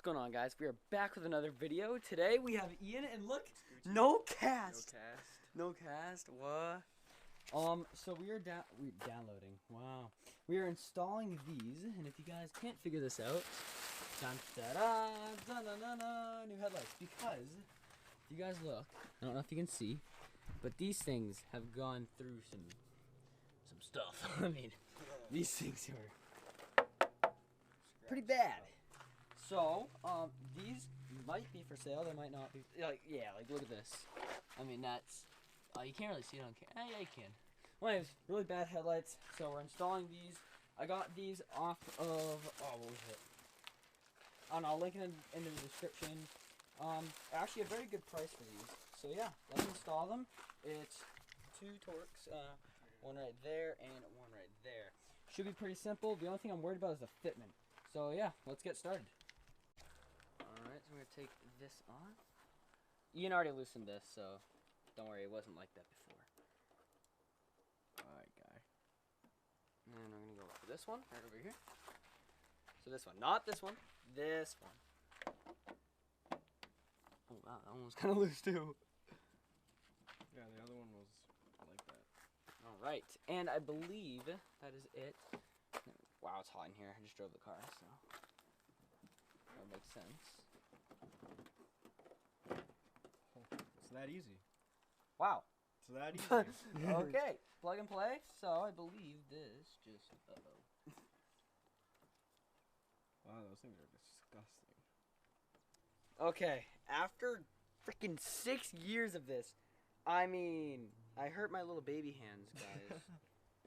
What's going on, guys? We are back with another video. Today we have Ian, and look, no cast. No cast. What? So we are downloading. Wow. We are installing these, and if you guys can't figure this out, new headlights. Because if you guys look, I don't know if you can see, but these things have gone through some stuff. I mean, these things are pretty bad. So, these might be for sale. They might not be. Like, yeah, like look at this. I mean, that's you can't really see it on camera. Yeah, you can. Well, anyways, really bad headlights. So we're installing these. I got these off of what was it? I don't know. I'll link it in the description. Actually, a very good price for these. So yeah, let's install them. It's 2 Torx, one right there and one right there. Should be pretty simple. The only thing I'm worried about is the fitment. So yeah, let's get started. Alright, so I'm going to take this off. Ian already loosened this, so don't worry, it wasn't like that before. Alright, guy. And I'm going to go for this one, right over here. So this one, not this one, this one. Oh wow, that one was kind of loose too. Yeah, the other one was like that. Alright, and I believe that is it. Wow, it's hot in here. I just drove the car, so that makes sense. It's that easy. Wow. It's that easy. Okay, plug and play. So I believe this just. Wow, those things are disgusting. Okay, after freaking 6 years of this, I mean, I hurt my little baby hands, guys.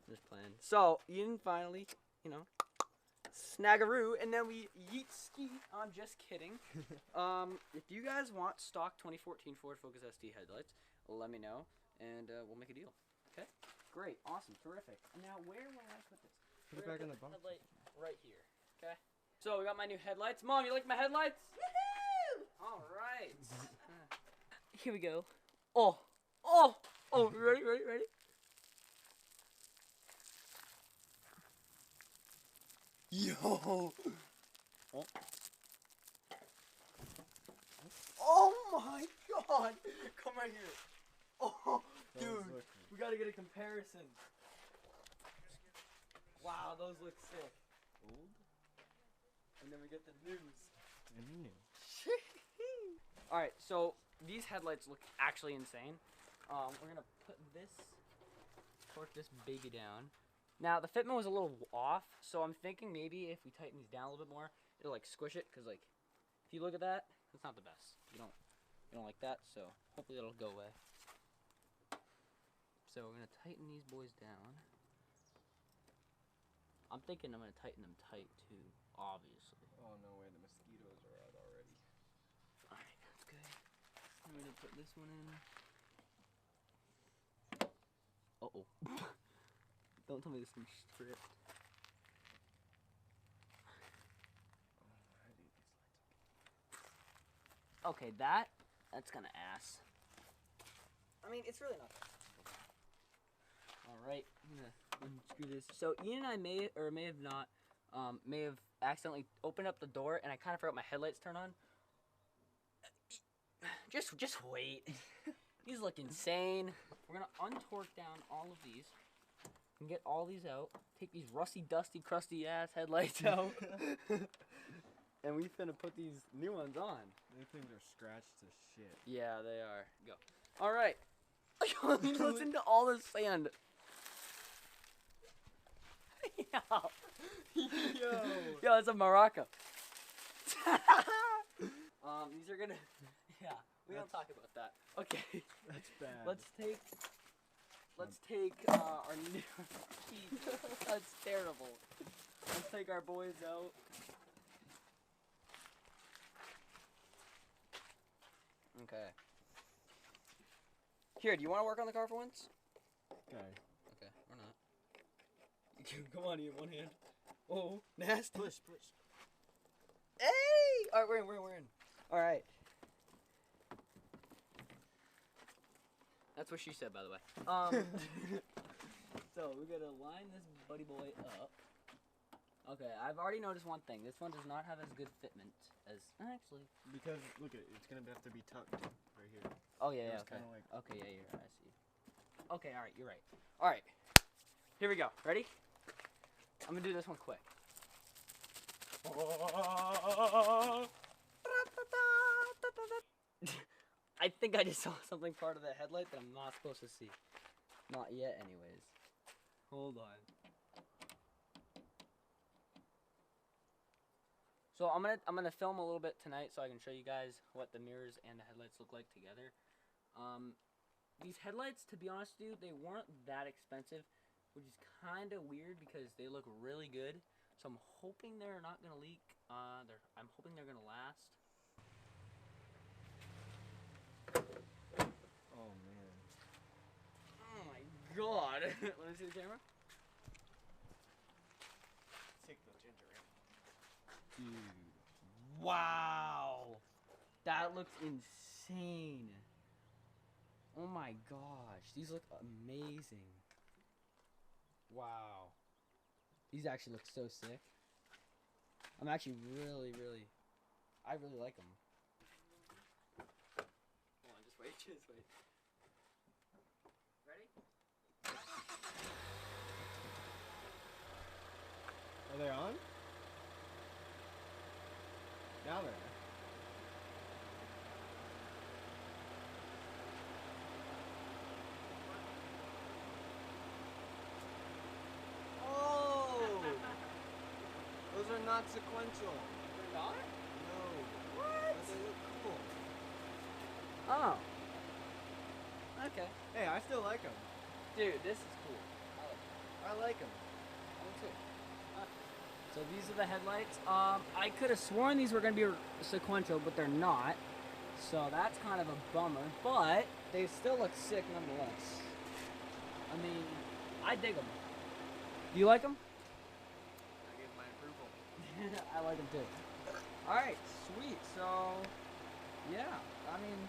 Just playing. So Ian finally, you know, snagaroo, and then we yeet ski. I'm just kidding. If you guys want stock 2014 Ford Focus ST headlights, let me know, and we'll make a deal. Okay? Great, awesome, terrific. Now, where will I put this? Put it back in the box. Headlight right here. Okay. So we got my new headlights. Mom, you like my headlights? Woohoo! All right. Here we go. Oh, ready. Yo! Oh my God! Come right here. Oh, dude, we gotta get a comparison. Wow, those look sick. Old? And then we get the news. And new. Alright, so these headlights look actually insane. We're gonna torque this baby down. Now, the fitment was a little off, so I'm thinking maybe if we tighten these down a little bit more, it'll like squish it, because like, if you look at that, it's not the best. You don't like that, so hopefully it'll go away. So we're gonna tighten these boys down. I'm thinking I'm gonna tighten them tight too, obviously. Oh no way, the mosquitoes are out already. Alright, that's good. I'm gonna put this one in. Uh-oh. Don't tell me this thing's stripped. Okay, that's kind of ass. I mean, it's really not that. Alright, I'm gonna unscrew this. So Ian and I may have accidentally opened up the door, and I kind of forgot my headlights turn on. Just wait. These look insane. We're gonna untorque down all of these and get all these out. Take these rusty, dusty, crusty ass headlights out. And we finna put these new ones on. These things are scratched to shit. Yeah, they are. Go. Alright. Listen to all this sand. Yo, it's a maraca. These are gonna. Yeah, we don't talk about that. Okay. That's bad. Let's take our new. That's terrible. Let's take our boys out. Okay. Here, do you want to work on the car for once? Okay. Okay, or not. Come on, Ian, one hand. Oh, nasty. Push. Hey! Alright, we're in. Alright. That's what she said, by the way. So, we gotta line this buddy boy up. Okay, I've already noticed one thing. This one does not have as good fitment as actually. Because look, it's gonna have to be tucked right here. Oh yeah, It's okay. kinda like- Okay, yeah, you're right. I see. Okay, all right, you're right. All right, here we go. Ready? I'm gonna do this one quick. I think I just saw something part of the headlight that I'm not supposed to see. Not yet, anyways. Hold on. So I'm gonna film a little bit tonight so I can show you guys what the mirrors and the headlights look like together. These headlights, to be honest with you, they weren't that expensive, which is kind of weird because they look really good. So I'm hoping they're not gonna leak. I'm hoping they're gonna last. Oh man. Oh my god! Let me see the camera. Take the ginger ale. Dude, wow, that looks insane. Oh my gosh, these look amazing. Wow, these actually look so sick. I'm actually I really like them. Hold on, just wait. Ready? Are they on? Now they're on. Those are not sequential. They're not? No. What? But they look cool. Oh. Okay. Hey, I still like them. Dude, this is cool. I like them. I like too. So these are the headlights. I could have sworn these were going to be sequential, but they're not. So that's kind of a bummer, but they still look sick nonetheless. I mean, I dig them. Do you like them? I give my approval. I like them too. Alright, sweet. So, yeah, I mean,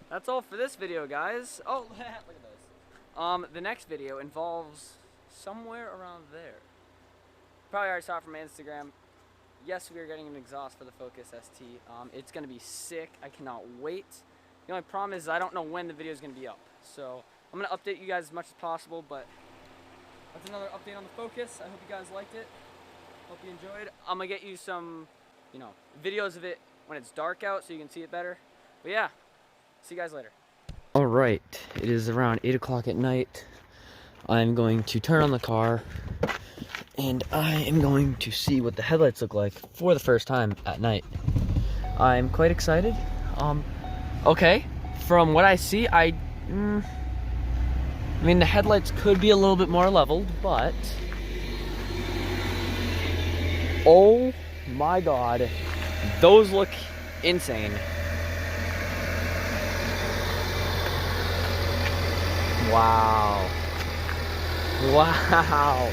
that's all for this video, guys. Oh, look at this. The next video involves somewhere around there. Probably already saw it from my Instagram. Yes, we are getting an exhaust for the Focus ST. It's going to be sick. I cannot wait. The only problem is I don't know when the video is going to be up. So I'm going to update you guys as much as possible, but that's another update on the Focus. I hope you guys liked it. Hope you enjoyed. I'm going to get you some, videos of it when it's dark out so you can see it better. But yeah, see you guys later. All right, it is around 8 o'clock at night. I'm going to turn on the car and I am going to see what the headlights look like for the first time at night. I'm quite excited. Okay, from what I see, I mean, the headlights could be a little bit more leveled, but oh my god, those look insane. Wow. Wow.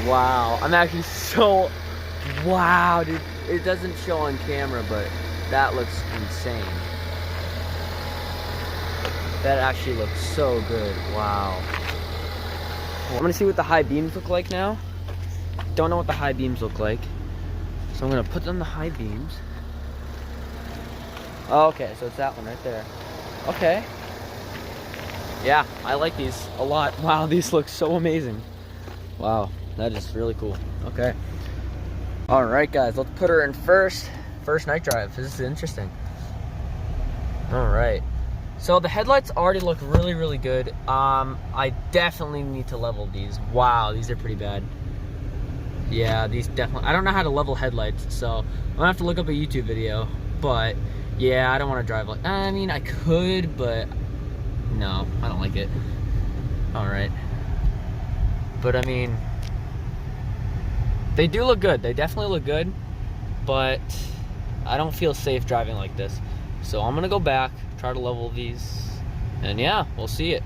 Wow. I'm actually so... Wow, dude. It doesn't show on camera, but that looks insane. That actually looks so good. Wow. I'm gonna see what the high beams look like now. Don't know what the high beams look like. So I'm gonna put on the high beams. Oh, okay, so it's that one right there. Okay. Yeah, I like these a lot. Wow, these look so amazing. Wow, that is really cool. Okay. All right, guys, let's put her in first night drive. This is interesting. All right. So the headlights already look really, really good. I definitely need to level these. Wow, these are pretty bad. Yeah, these definitely. I don't know how to level headlights, so I'm gonna have to look up a YouTube video. But yeah, I don't want to drive like. I mean, I could, but no, I don't like it. All right. But I mean, they do look good. They definitely look good, but I don't feel safe driving like this. So I'm gonna go back, try to level these, and yeah, we'll see it.